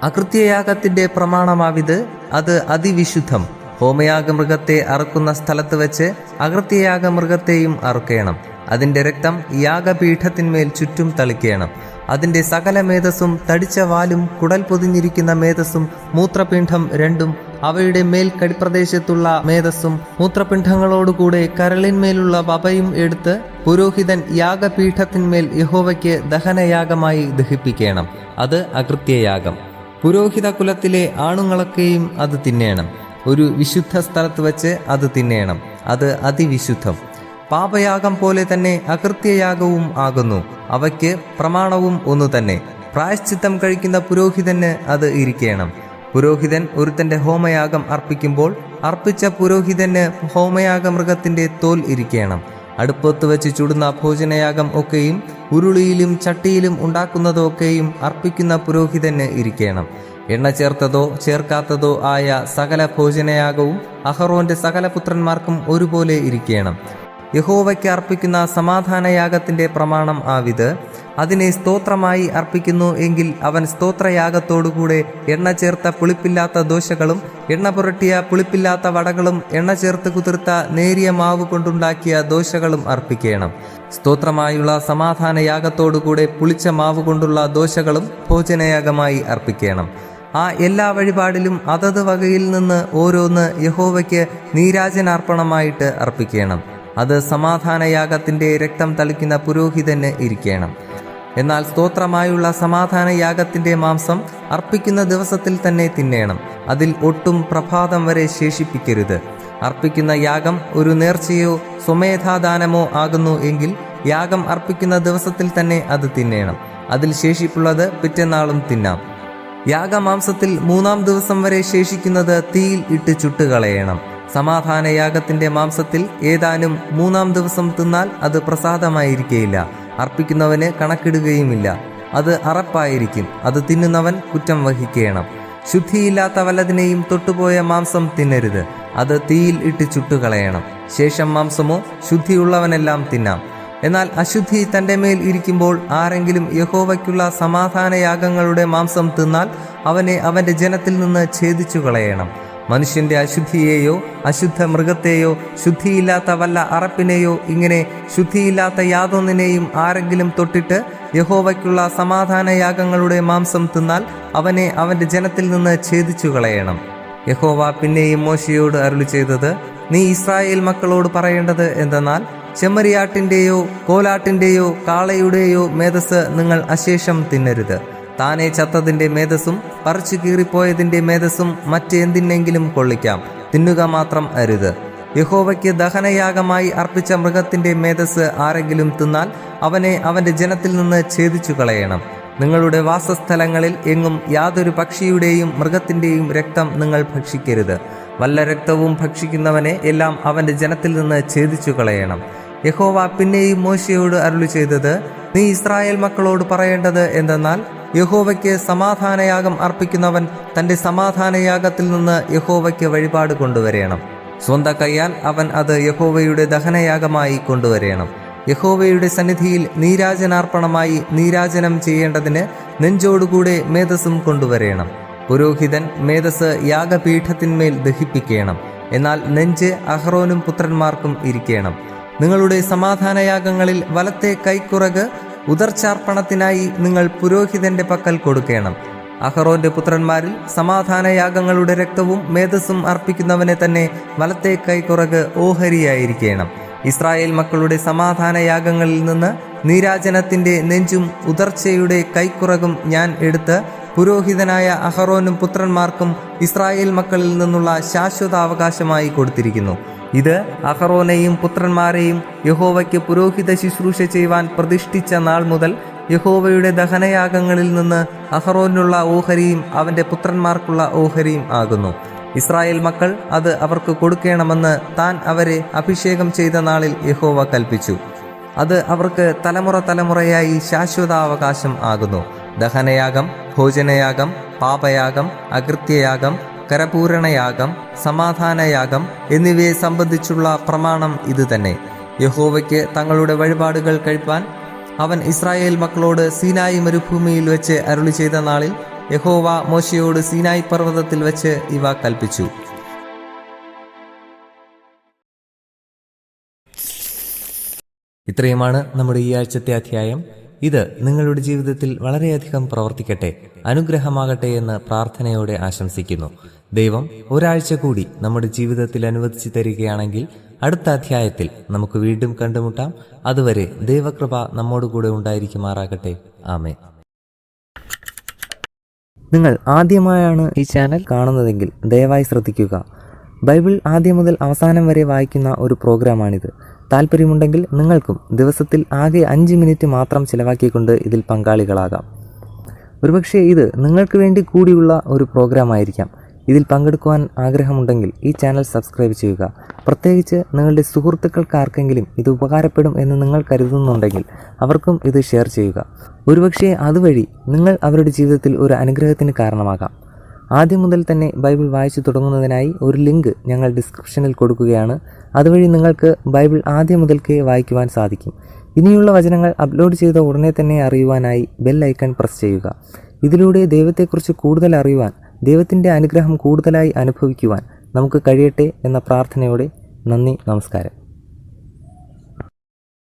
അകൃത്യയാഗത്തിന്റെ പ്രമാണമാവിത്, അത് അതിവിശുദ്ധം. ഹോമയാഗമൃഗത്തെ അറുക്കുന്ന സ്ഥലത്ത് വെച്ച് അകൃത്യയാഗമൃഗത്തെയും അറുക്കേണം. അതിന്റെ രക്തം യാഗപീഠത്തിന്മേൽ ചുറ്റും തളിക്കേണം. അതിന്റെ സകല മേധസ്സും, തടിച്ച വാലും, കുടൽ പൊതിഞ്ഞിരിക്കുന്ന മേധസ്സും, മൂത്രപിണ്ഡം രണ്ടും, അവയുടെ മേൽ കടിപ്രദേശത്തുള്ള മേധസ്സും, മൂത്രപിണ്ഡങ്ങളോടുകൂടെ കരളിന്മേലുള്ള വപയും എടുത്ത് പുരോഹിതൻ യാഗപീഠത്തിന്മേൽ യഹോവയ്ക്ക് ദഹനയാഗമായി ദഹിപ്പിക്കണം. അത് അകൃത്യയാഗം. പുരോഹിത കുലത്തിലെ ആണുങ്ങളൊക്കെയും അത് തിന്നേണം. ഒരു വിശുദ്ധ സ്ഥലത്ത് വച്ച് അത് തിന്നേണം. അത് അതിവിശുദ്ധം. പാപയാഗം പോലെ തന്നെ അകൃത്യയാഗവും ആകുന്നു. അവയ്ക്ക് പ്രമാണവും ഒന്നു തന്നെ. പ്രായശ്ചിത്തം കഴിക്കുന്ന പുരോഹിതന് അത് ഇരിക്കണം. പുരോഹിതൻ ഒരുത്തന്റെ ഹോമയാഗം അർപ്പിക്കുമ്പോൾ അർപ്പിച്ച പുരോഹിതന് ഹോമയാഗമൃഗത്തിന്റെ തോൽ ഇരിക്കണം. അടുപ്പത്ത് വെച്ച് ചുടുന്ന ഭോജനയാഗം ഒക്കെയും ഉരുളിയിലും ചട്ടിയിലും ഉണ്ടാക്കുന്നതൊക്കെയും അർപ്പിക്കുന്ന പുരോഹിതന് ഇരിക്കണം. എണ്ണ ചേർത്തതോ ചേർക്കാത്തതോ ആയ സകല ഭോജനയാഗവും അഹറോന്റെ സകല പുത്രന്മാർക്കും ഒരുപോലെ ഇരിക്കണം. യഹോവയ്ക്ക് അർപ്പിക്കുന്ന സമാധാനയാഗത്തിന്റെ പ്രമാണം ആവിത്, അതിനെ സ്തോത്രമായി അർപ്പിക്കുന്നു എങ്കിൽ അവൻ സ്തോത്രയാഗത്തോടുകൂടെ എണ്ണ ചേർത്ത പുളിപ്പില്ലാത്ത ദോശകളും എണ്ണ പുരട്ടിയ പുളിപ്പില്ലാത്ത വടകളും എണ്ണ ചേർത്ത് കുതിർത്ത നേരിയ മാവ് കൊണ്ടുണ്ടാക്കിയ ദോശകളും അർപ്പിക്കണം. സ്തോത്രമായുള്ള സമാധാനയാഗത്തോടുകൂടെ പുളിച്ച മാവ് കൊണ്ടുള്ള ദോശകളും ഭോജനയാഗമായി അർപ്പിക്കണം. ആ എല്ലാ വഴിപാടിലും അതത് വകയിൽ നിന്ന് ഓരോന്ന് യഹോവയ്ക്ക് നീരാജനാർപ്പണമായിട്ട് അർപ്പിക്കണം. അത് സമാധാനയാഗത്തിന്റെ രക്തം തളിക്കുന്ന പുരോഹിതന് ഇരിക്കണം. എന്നാൽ സ്തോത്രമായുള്ള സമാധാനയാഗത്തിന്റെ മാംസം അർപ്പിക്കുന്ന ദിവസത്തിൽ തന്നെ തിന്നേണം. അതിൽ ഒട്ടും പ്രഭാതം വരെ ശേഷിപ്പിക്കരുത്. അർപ്പിക്കുന്ന യാഗം ഒരു നേർച്ചയോ സ്വമേധാദാനമോ ആകുന്നു എങ്കിൽ യാഗം അർപ്പിക്കുന്ന ദിവസത്തിൽ തന്നെ അത് തിന്നേണം. അതിൽ ശേഷിപ്പുള്ളത് പിറ്റേന്നാളും തിന്നാം. യാഗമാംസത്തിൽ 3-ാം ദിവസം വരെ ശേഷിക്കുന്നത് തീയിൽ ഇട്ട് ചുട്ടുകളയണം. സമാധാനയാഗത്തിന്റെ മാംസത്തിൽ ഏതാനും 3-ാം ദിവസം തിന്നാൽ അത് പ്രസാദമായിരിക്കയില്ല. അർപ്പിക്കുന്നവന് കണക്കിടുകയുമില്ല. അത് അറപ്പായിരിക്കും. അത് തിന്നുന്നവൻ കുറ്റം വഹിക്കണം. ശുദ്ധിയില്ലാത്ത വല്ലതിനെയും തൊട്ടുപോയ മാംസം തിന്നരുത്. അത് തീയിൽ ഇട്ട് ചുട്ടുകളയണം. ശേഷം മാംസമോ ശുദ്ധിയുള്ളവനെല്ലാം തിന്നാം. എന്നാൽ അശുദ്ധി തൻ്റെ മേൽ ഇരിക്കുമ്പോൾ ആരെങ്കിലും യഹോവയ്ക്കുള്ള സമാധാനയാഗങ്ങളുടെ മാംസം തിന്നാൽ അവനെ അവന്റെ ജനത്തിൽ നിന്ന് ഛേദിച്ചു കളയണം. മനുഷ്യന്റെ അശുദ്ധിയെയോ അശുദ്ധ മൃഗത്തെയോ ശുദ്ധിയില്ലാത്ത വല്ല അറപ്പിനെയോ ഇങ്ങനെ ശുദ്ധിയില്ലാത്ത യാതൊന്നിനെയും ആരെങ്കിലും തൊട്ടിട്ട് യഹോവയ്ക്കുള്ള സമാധാനയാഗങ്ങളുടെ മാംസം തിന്നാൽ അവനെ അവന്റെ ജനത്തിൽ നിന്ന് ഛേദിച്ചു കളയണം. യഹോവ പിന്നെയും മോശയോട് അരുളി ചെയ്തത്, നീ ഇസ്രായേൽ മക്കളോട് പറയേണ്ടത് എന്തെന്നാൽ, ചെമ്മരിയാട്ടിന്റെയോ കോലാട്ടിന്റെയോ കാളയുടെയോ മേധസ് നിങ്ങൾ അശേഷം തിന്നരുത്. താനെ ചത്തതിന്റെ മേധസ്സും പറിച്ചു കീറിപ്പോയതിന്റെ മേധസ്സും മറ്റെന്തിനെങ്കിലും കൊള്ളിക്കാം, തിന്നുക മാത്രം അരുത്. യഹോവയ്ക്ക് ദഹനയാഗമായി അർപ്പിച്ച മൃഗത്തിന്റെ മേധസ് ആരെങ്കിലും തിന്നാൽ അവനെ അവന്റെ ജനത്തിൽ നിന്ന് ഛേദിച്ചു കളയണം. നിങ്ങളുടെ വാസസ്ഥലങ്ങളിൽ എങ്ങും യാതൊരു പക്ഷിയുടെയും മൃഗത്തിന്റെയും രക്തം നിങ്ങൾ ഭക്ഷിക്കരുത്. വല്ല രക്തവും ഭക്ഷിക്കുന്നവനെ എല്ലാം അവന്റെ ജനത്തിൽ നിന്ന് ഛേദിച്ചു കളയണം. യഹോവ പിന്നെയും മോശയോട് അരുളി ചെയ്തത്, നീ ഇസ്രായേൽ മക്കളോട് പറയേണ്ടത് എന്തെന്നാൽ, യഹോവയ്ക്ക് സമാധാനയാഗം അർപ്പിക്കുന്നവൻ തന്റെ സമാധാനയാഗത്തിൽ നിന്ന് യഹോവയ്ക്ക് വഴിപാട് കൊണ്ടുവരേണം. സ്വന്തം കൈയാൽ അവൻ അത് യഹോവയുടെ ദഹനയാഗമായി കൊണ്ടുവരേണം. യഹോവയുടെ സന്നിധിയിൽ നീരാജനാർപ്പണമായി നീരാജനം ചെയ്യേണ്ടതിന് നെഞ്ചോടുകൂടെ മേധസ്സും കൊണ്ടുവരേണം. പുരോഹിതൻ മേധസ് യാഗപീഠത്തിന്മേൽ ദഹിപ്പിക്കണം. എന്നാൽ നെഞ്ച് അഹ്റോനും പുത്രന്മാർക്കും ഇരിക്കണം. നിങ്ങളുടെ സമാധാനയാഗങ്ങളിൽ വലത്തെ കൈക്കുറക് ഉദർച്ചാർപ്പണത്തിനായി നിങ്ങൾ പുരോഹിതന്റെ പക്കൽ കൊടുക്കണം. അഹറോന്റെ പുത്രന്മാരിൽ സമാധാനയാഗങ്ങളുടെ രക്തവും മേധസ്സും അർപ്പിക്കുന്നവനെ തന്നെ വലത്തെ കൈക്കുറക് ഓഹരിയായിരിക്കണം. ഇസ്രായേൽ മക്കളുടെ സമാധാനയാഗങ്ങളിൽ നിന്ന് നീരാജനത്തിന്റെ നെഞ്ചും ഉദർച്ചയുടെ കൈക്കുറകും ഞാൻ എടുത്ത് പുരോഹിതനായ അഹറോനും പുത്രന്മാർക്കും ഇസ്രായേൽ മക്കളിൽ നിന്നുള്ള ശാശ്വതാവകാശമായി കൊടുത്തിരിക്കുന്നു. ഇത് അഹറോനെയും പുത്രന്മാരെയും യഹോവയ്ക്ക് പുരോഹിത ശുശ്രൂഷ ചെയ്യുവാൻ പ്രതിഷ്ഠിച്ച നാൾ മുതൽ യഹോവയുടെ ദഹനയാഗങ്ങളിൽ നിന്ന് അഹറോനുള്ള ഓഹരിയും അവന്റെ പുത്രന്മാർക്കുള്ള ഓഹരിയും ആകുന്നു. ഇസ്രായേൽ മക്കൾ അത് അവർക്ക് കൊടുക്കണമെന്ന് താൻ അവരെ അഭിഷേകം ചെയ്ത നാളിൽ യഹോവ കൽപ്പിച്ചു. അത് അവർക്ക് തലമുറ തലമുറയായി ശാശ്വതാവകാശം ആകുന്നു. ദഹനയാഗം, ഭോജനയാഗം, പാപയാഗം, അകൃത്യയാഗം, കരപൂരണയാഗം, സമാധാനയാഗം എന്നിവയെ സംബന്ധിച്ചുള്ള പ്രമാണം ഇതുതന്നെ. യഹോവയ്ക്ക് തങ്ങളുടെ വഴിപാടുകൾ കഴിപ്പാൻ അവൻ ഇസ്രായേൽ മക്കളോട് സീനായി മരുഭൂമിയിൽ വെച്ച് അരുളി ചെയ്ത നാളിൽ യഹോവ മോശെയോട് സീനായി പർവ്വതത്തിൽ വെച്ച് ഇവ കൽപ്പിച്ചു. ഇത്രയുമാണ് നമ്മുടെ ഈ ആഴ്ചത്തെ അധ്യായം. ഇത് നിങ്ങളുടെ ജീവിതത്തിൽ വളരെയധികം പ്രവർത്തിക്കട്ടെ, അനുഗ്രഹമാകട്ടെ എന്ന് പ്രാർത്ഥനയോടെ ആശംസിക്കുന്നു. ദൈവം ഒരാഴ്ച കൂടി നമ്മുടെ ജീവിതത്തിൽ അനുവദിച്ചു തരികയാണെങ്കിൽ അടുത്ത അധ്യായത്തിൽ നമുക്ക് വീണ്ടും കണ്ടുമുട്ടാം. അതുവരെ ദൈവകൃപ നമ്മോടുകൂടെ ഉണ്ടായിരിക്കുമാറാകട്ടെ. ആമേൻ. നിങ്ങൾ ആദ്യമായാണ് ഈ ചാനൽ കാണുന്നതെങ്കിൽ ദയവായി ശ്രദ്ധിക്കുക. ബൈബിൾ ആദ്യം മുതൽ അവസാനം വരെ വായിക്കുന്ന ഒരു പ്രോഗ്രാമാണിത്. താല്പര്യമുണ്ടെങ്കിൽ നിങ്ങൾക്കും ദിവസത്തിൽ ആകെ 5 മിനിറ്റ് മാത്രം ചിലവാക്കിക്കൊണ്ട് ഇതിൽ പങ്കാളികളാകാം. ഒരുപക്ഷെ ഇത് നിങ്ങൾക്ക് വേണ്ടി കൂടിയുള്ള ഒരു പ്രോഗ്രാം ആയിരിക്കാം. ഇതിൽ പങ്കെടുക്കുവാൻ ആഗ്രഹമുണ്ടെങ്കിൽ ഈ ചാനൽ സബ്സ്ക്രൈബ് ചെയ്യുക. പ്രത്യേകിച്ച് നിങ്ങളുടെ സുഹൃത്തുക്കൾക്കാർക്കെങ്കിലും ഇത് ഉപകാരപ്പെടും എന്ന് നിങ്ങൾ കരുതുന്നുണ്ടെങ്കിൽ അവർക്കും ഇത് ഷെയർ ചെയ്യുക. ഒരുപക്ഷെ അതുവഴി നിങ്ങൾ അവരുടെ ജീവിതത്തിൽ ഒരു അനുഗ്രഹത്തിന് കാരണമാകാം. ആദ്യം മുതൽ തന്നെ ബൈബിൾ വായിച്ചു തുടങ്ങുന്നതിനായി ഒരു ലിങ്ക് ഞങ്ങൾ ഡിസ്ക്രിപ്ഷനിൽ കൊടുക്കുകയാണ്. അതുവഴി നിങ്ങൾക്ക് ബൈബിൾ ആദ്യം മുതൽക്കേ വായിക്കുവാൻ സാധിക്കും. ഇനിയുള്ള വചനങ്ങൾ അപ്ലോഡ് ചെയ്ത ഉടനെ തന്നെ അറിയുവാനായി ബെൽ ഐക്കൺ പ്രസ് ചെയ്യുക. ഇതിലൂടെ ദൈവത്തെക്കുറിച്ച് കൂടുതൽ അറിയുവാൻ, ദൈവത്തിൻ്റെ അനുഗ്രഹം കൂടുതലായി അനുഭവിക്കുവാൻ നമുക്ക് കഴിയട്ടെ എന്ന പ്രാർത്ഥനയോടെ നന്ദി, നമസ്കാരം.